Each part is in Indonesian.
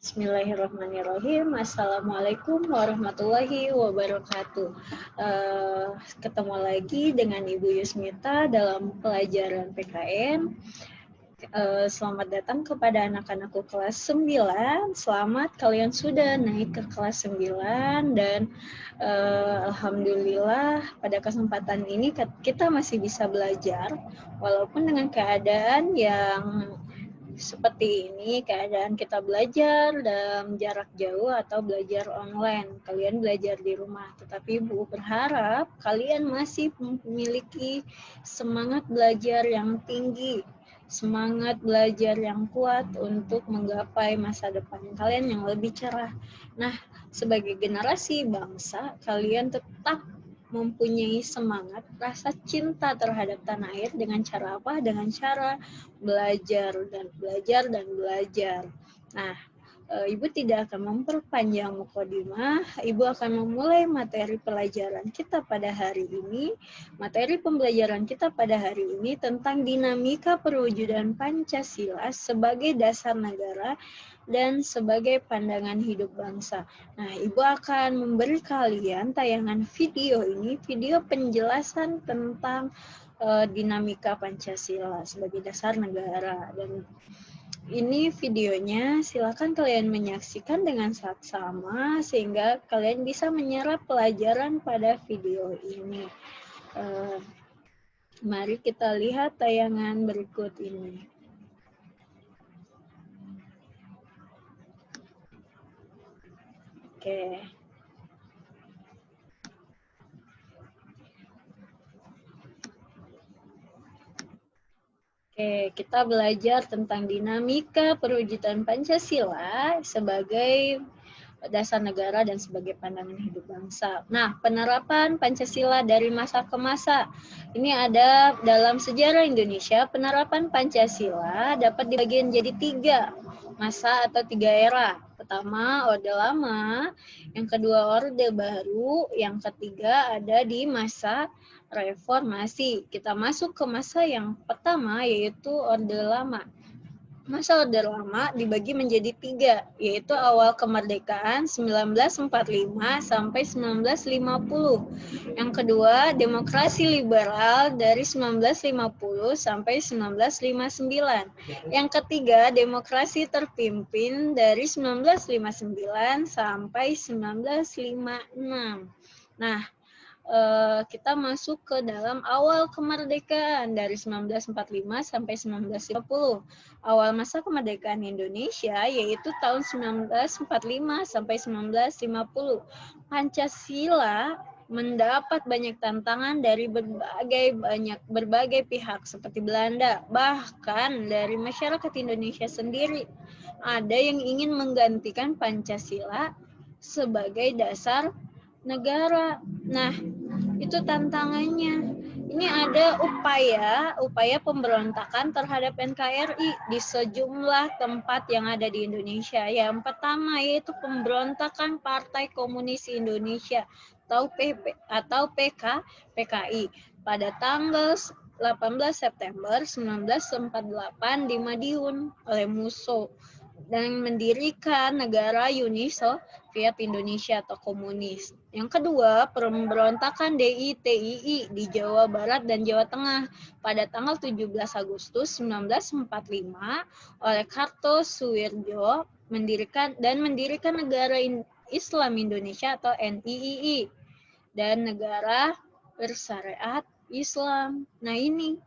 Bismillahirrahmanirrahim. Assalamualaikum warahmatullahi wabarakatuh. Ketemu lagi dengan Ibu Yusmita dalam pelajaran PKN. Selamat datang kepada anak-anakku kelas 9. Selamat kalian sudah naik ke kelas 9 dan alhamdulillah pada kesempatan ini kita masih bisa belajar walaupun dengan keadaan yang seperti ini, keadaan kita belajar dalam jarak jauh atau belajar online. Kalian belajar di rumah, tetapi Ibu berharap kalian masih memiliki semangat belajar yang tinggi, semangat belajar yang kuat untuk menggapai masa depan kalian yang lebih cerah. Nah, sebagai generasi bangsa, kalian tetap mempunyai semangat, rasa cinta terhadap tanah air dengan cara apa? Dengan cara belajar dan belajar dan belajar. Nah, Ibu tidak akan memperpanjang mukadimah, Ibu akan memulai materi pelajaran kita pada hari ini. Materi pembelajaran kita pada hari ini tentang dinamika perwujudan Pancasila sebagai dasar negara dan sebagai pandangan hidup bangsa. Nah, Ibu akan memberi kalian tayangan video ini, video penjelasan tentang dinamika Pancasila sebagai dasar negara. Dan ini videonya, silakan kalian menyaksikan dengan saksama sehingga kalian bisa menyerap pelajaran pada video ini. Mari kita lihat tayangan berikut ini. Oke. Oke, kita belajar tentang dinamika perwujudan Pancasila sebagai dasar negara dan sebagai pandangan hidup bangsa. Nah, penerapan Pancasila dari masa ke masa. Ini ada dalam sejarah Indonesia, penerapan Pancasila dapat dibagi menjadi 3 masa atau 3 era. Pertama, Orde Lama, yang kedua Orde Baru, yang ketiga ada di masa reformasi. Kita masuk ke masa yang pertama, yaitu Orde Lama. Masa Orde Lama dibagi menjadi 3, yaitu awal kemerdekaan 1945 sampai 1950. Yang kedua, demokrasi liberal dari 1950 sampai 1959. Yang ketiga, demokrasi terpimpin dari 1959 sampai 1956. Nah, kita masuk ke dalam awal kemerdekaan dari 1945 sampai 1950. Awal masa kemerdekaan Indonesia yaitu tahun 1945 sampai 1950. Pancasila mendapat banyak tantangan dari berbagai pihak seperti Belanda, bahkan dari masyarakat Indonesia sendiri. Ada yang ingin menggantikan Pancasila sebagai dasar negara. Nah, itu tantangannya. Ini ada upaya pemberontakan terhadap NKRI di sejumlah tempat yang ada di Indonesia. Yang pertama yaitu pemberontakan Partai Komunis Indonesia atau PKI pada tanggal 18 September 1948 di Madiun oleh Musso dan mendirikan negara Uni Soviet Indonesia atau komunis. Yang kedua, pemberontakan DITII di Jawa Barat dan Jawa Tengah pada tanggal 17 Agustus 1945 oleh Kartosuwirjo mendirikan negara Islam Indonesia atau NIII dan negara bersyariat Islam. Nah, ini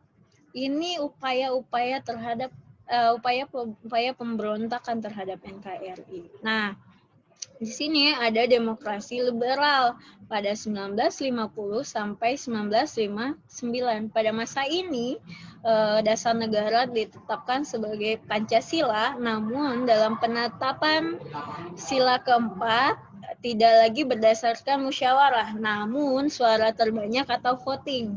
upaya-upaya terhadap upaya pemberontakan terhadap NKRI. Nah, di sini ada demokrasi liberal pada 1950 sampai 1959. Pada masa ini, dasar negara ditetapkan sebagai Pancasila, namun dalam penetapan sila keempat tidak lagi berdasarkan musyawarah, namun suara terbanyak atau voting.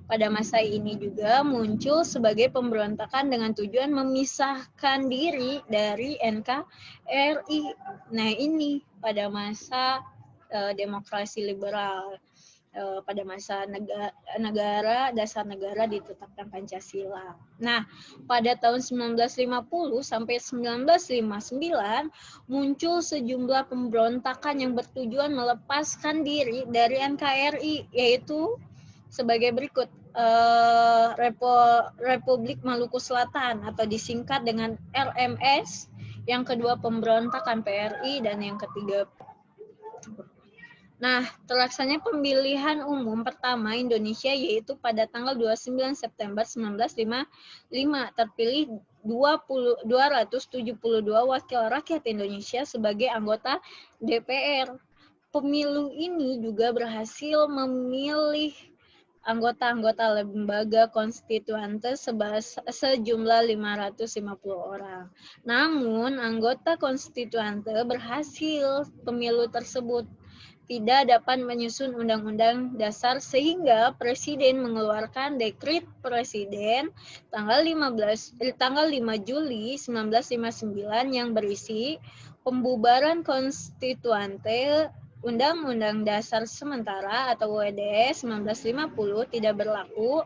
Pada masa ini juga muncul sebagai pemberontakan dengan tujuan memisahkan diri dari NKRI. Nah, ini pada masa demokrasi liberal. pada masa negara dasar negara ditetapkan Pancasila. Nah, pada tahun 1950 sampai 1959 muncul sejumlah pemberontakan yang bertujuan melepaskan diri dari NKRI, yaitu sebagai berikut. Republik Maluku Selatan atau disingkat dengan RMS, yang kedua pemberontakan PRI, dan yang ketiga. Nah, terlaksananya pemilihan umum pertama Indonesia yaitu pada tanggal 29 September 1955. Terpilih 272 wakil rakyat Indonesia sebagai anggota DPR. Pemilu ini juga berhasil memilih anggota-anggota lembaga konstituante sejumlah 550 orang. Namun, anggota konstituante berhasil pemilu tersebut tidak dapat menyusun undang-undang dasar sehingga Presiden mengeluarkan dekret Presiden tanggal 5 Juli 1959 yang berisi pembubaran konstituante, Undang-Undang Dasar Sementara atau UUD 1950 tidak berlaku,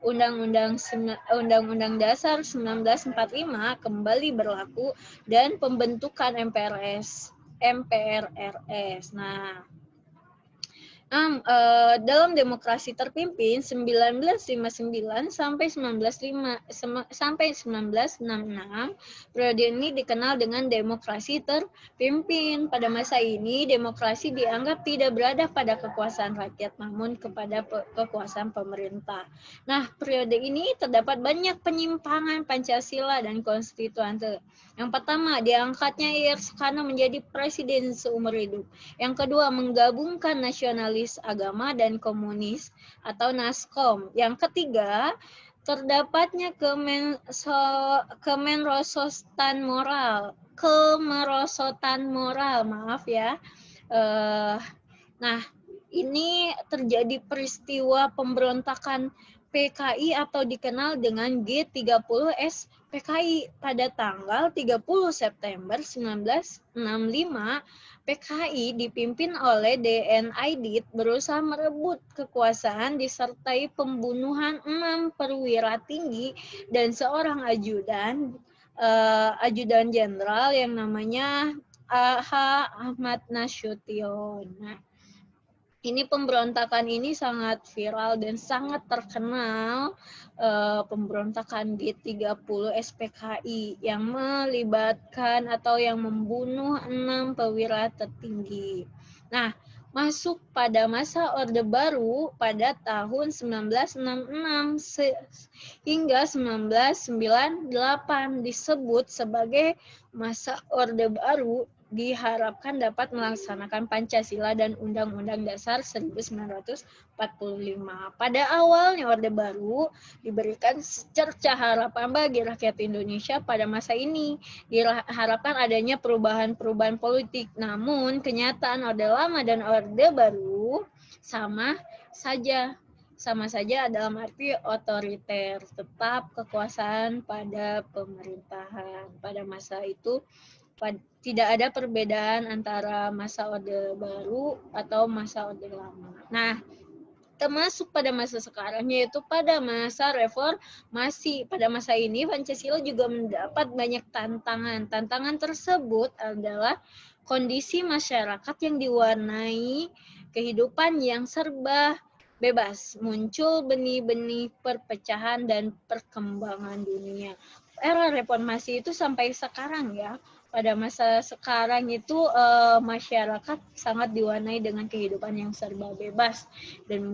Undang-Undang Dasar 1945 kembali berlaku, dan pembentukan MPRS. Nah, dalam demokrasi terpimpin 1959 sampai 1966, periode ini dikenal dengan demokrasi terpimpin. Pada masa ini, demokrasi dianggap tidak berada pada kekuasaan rakyat, namun kepada kekuasaan pemerintah. Nah, periode ini terdapat banyak penyimpangan Pancasila dan konstituante. Yang pertama, diangkatnya Ir Soekarno menjadi presiden seumur hidup. Yang kedua, menggabungkan nasionalis agama dan komunis atau NASKOM. Yang ketiga, terdapatnya kemerosotan moral, maaf ya. Nah, ini terjadi peristiwa pemberontakan PKI atau dikenal dengan G30S PKI pada tanggal 30 September 1965. PKI dipimpin oleh DN Aidit berusaha merebut kekuasaan disertai pembunuhan 6 perwira tinggi dan seorang ajudan jenderal yang namanya H. Ahmad Nasution. Nah, ini pemberontakan ini sangat viral dan sangat terkenal, pemberontakan G30 SPKI yang melibatkan atau yang membunuh 6 perwira tertinggi. Nah, masuk pada masa Orde Baru pada tahun 1966 hingga 1998 disebut sebagai masa Orde Baru, diharapkan dapat melaksanakan Pancasila dan Undang-Undang Dasar 1945. Pada awalnya Orde Baru diberikan secercah harapan bagi rakyat Indonesia pada masa ini. Diharapkan adanya perubahan-perubahan politik. Namun kenyataan Orde Lama dan Orde Baru sama saja dalam arti otoriter, tetap kekuasaan pada pemerintahan. Pada masa itu tidak ada perbedaan antara masa Orde Baru atau masa Orde Lama. Nah, termasuk pada masa sekarang, yaitu pada masa reformasi. Pada masa ini, Pancasila juga mendapat banyak tantangan. Tantangan tersebut adalah kondisi masyarakat yang diwarnai kehidupan yang serba bebas, muncul benih-benih perpecahan dan perkembangan dunia. Era reformasi itu sampai sekarang ya. Pada masa sekarang itu masyarakat sangat diwarnai dengan kehidupan yang serba bebas dan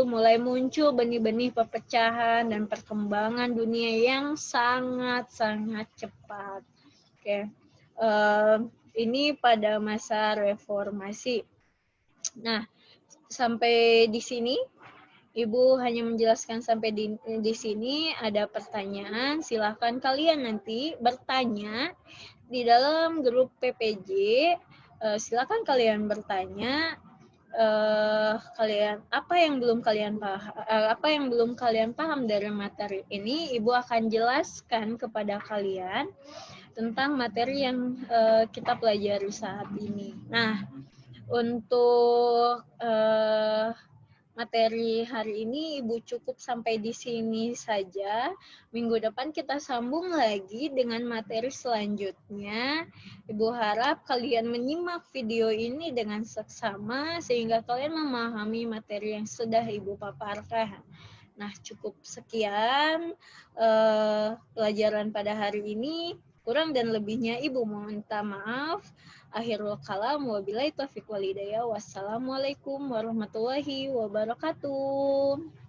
mulai muncul benih-benih perpecahan dan perkembangan dunia yang sangat-sangat cepat. Oke. Ini pada masa reformasi. Nah, sampai di sini Ibu hanya menjelaskan sampai di sini. Ada pertanyaan, silahkan kalian nanti bertanya di dalam grup PPJ. Silakan kalian bertanya. Apa yang belum kalian paham dari materi ini, Ibu akan jelaskan kepada kalian tentang materi yang kita pelajari saat ini. Nah, untuk materi hari ini Ibu cukup sampai di sini saja. Minggu depan kita sambung lagi dengan materi selanjutnya. Ibu harap kalian menyimak video ini dengan seksama sehingga kalian memahami materi yang sudah Ibu paparkan. Nah, cukup sekian pelajaran pada hari ini. Kurang dan lebihnya Ibu mohon minta maaf. Akhirul kalam, wabillahi taufiq walhidayah. Wassalamualaikum warahmatullahi wabarakatuh.